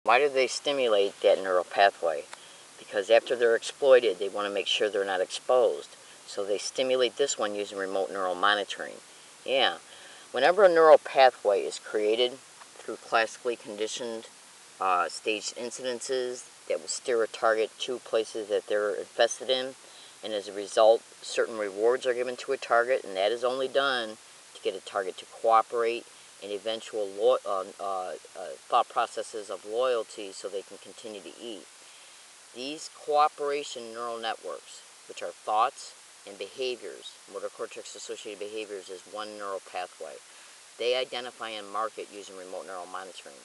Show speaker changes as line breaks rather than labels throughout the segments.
Why do they stimulate that neural pathway? Because after they're exploited, they want to make sure they're not exposed. So they stimulate this one using remote neural monitoring. Yeah. Whenever a neural pathway is created through classically conditioned staged incidences that will steer a target to places that they're infested in, and as a result, certain rewards are given to a target, and that is only done to get a target to cooperate and eventual thought processes of loyalty so they can continue to eat. These cooperation neural networks, which are thoughts and behaviors, motor cortex associated behaviors is one neural pathway. They identify and mark it using remote neural monitoring.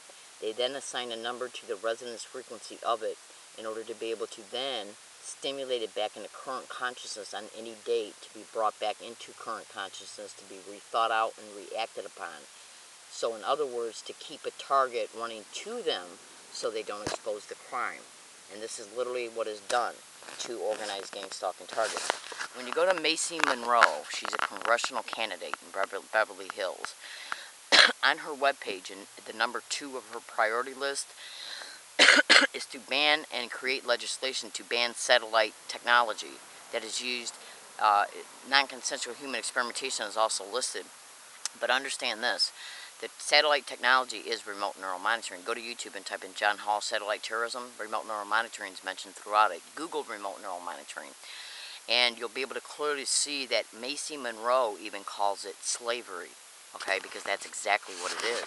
They then assign a number to the resonance frequency of it in order to be able to then stimulate it back into current consciousness on any date to be brought back into current consciousness to be rethought out and reacted upon. So in other words, to keep a target running to them so they don't expose the crime. And this is literally what is done to organized gang stalking targets. When you go to Macy Monroe, she's a congressional candidate in Beverly Hills. On her webpage, and the number 2 of her priority list is to ban and create legislation to ban satellite technology that is used. Non-consensual human experimentation is also listed. But understand this, that satellite technology is remote neural monitoring. Go to YouTube and type in John Hall satellite terrorism. Remote neural monitoring is mentioned throughout it. Google remote neural monitoring. And you'll be able to clearly see that Macy Monroe even calls it slavery. Okay, because that's exactly what it is.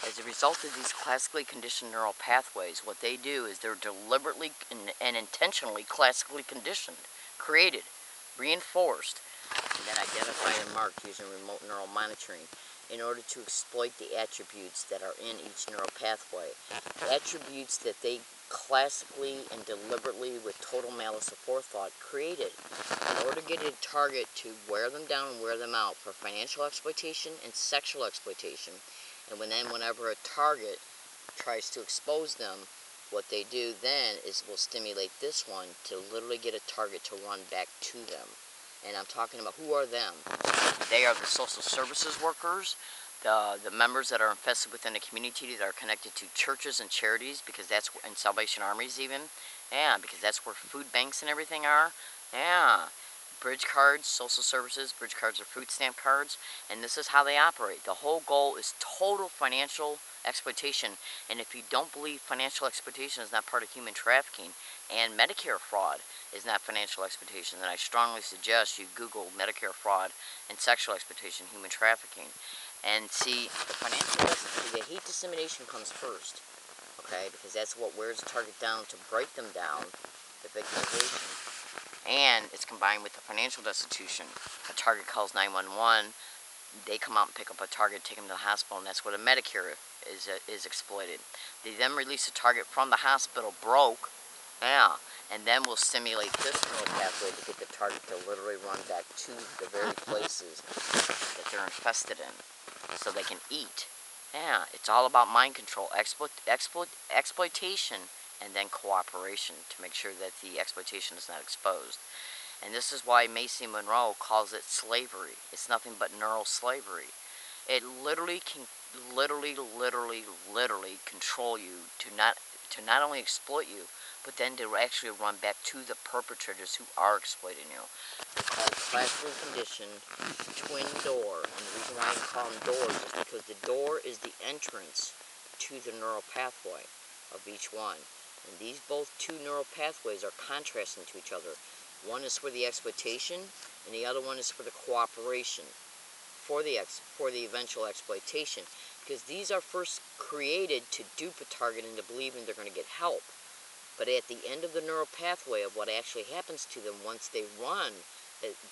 As a result of these classically conditioned neural pathways, what they do is they're deliberately and intentionally classically conditioned, created, reinforced, and then identified and marked using remote neural monitoring in order to exploit the attributes that are in each neural pathway. Attributes that they classically and deliberately with total malice aforethought created in order to get a target to wear them down and wear them out for financial exploitation and sexual exploitation. And whenever a target tries to expose them, what they do then is will stimulate this one to literally get a target to run back to them. And I'm talking about who are them. They are the social services workers, the members that are infested within the community that are connected to churches and charities, because that's and Salvation Armies even, yeah, because that's where food banks and everything are, yeah. Bridge cards, social services, bridge cards are food stamp cards, and this is how they operate. The whole goal is total financial exploitation, and if you don't believe financial exploitation is not part of human trafficking, and Medicare fraud is not financial exploitation, then I strongly suggest you Google Medicare fraud and sexual exploitation, human trafficking, and see the financial recipe. The hate dissemination comes first, okay, because that's what wears the target down to break them down, the victimization. And it's combined with the financial destitution. A target calls 911, they come out and pick up a target, take them to the hospital, and that's what a Medicare is exploited. They then release a target from the hospital broke, yeah, and then we'll stimulate this neural pathway to get the target to literally run back to the very places that they're infested in, so they can eat. Yeah, it's all about mind control, exploitation, and then cooperation to make sure that the exploitation is not exposed. And this is why Macy Monroe calls it slavery. It's nothing but neural slavery. It literally can literally control you to not only exploit you, but then to actually run back to the perpetrators who are exploiting you. It's called classically conditioned twin door. And the reason why I call them doors is because the door is the entrance to the neural pathway of each one. And these both 2 neural pathways are contrasting to each other. One is for the exploitation, and the other one is for the cooperation, for the eventual exploitation. Because these are first created to dupe a target into believing they're going to get help. But at the end of the neural pathway of what actually happens to them once they run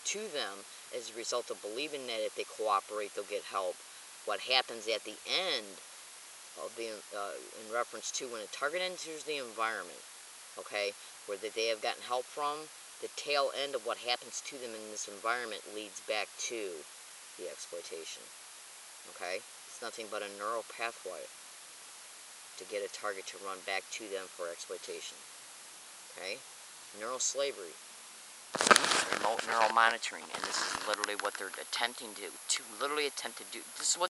to them as a result of believing that if they cooperate they'll get help, what happens at the end of the, in reference to when a target enters the environment, okay, where they have gotten help from, the tail end of what happens to them in this environment leads back to the exploitation, okay? It's nothing but a neural pathway to get a target to run back to them for exploitation, okay? Neural slavery, remote neural monitoring, and this is literally what they're attempting to literally attempt to do. This is what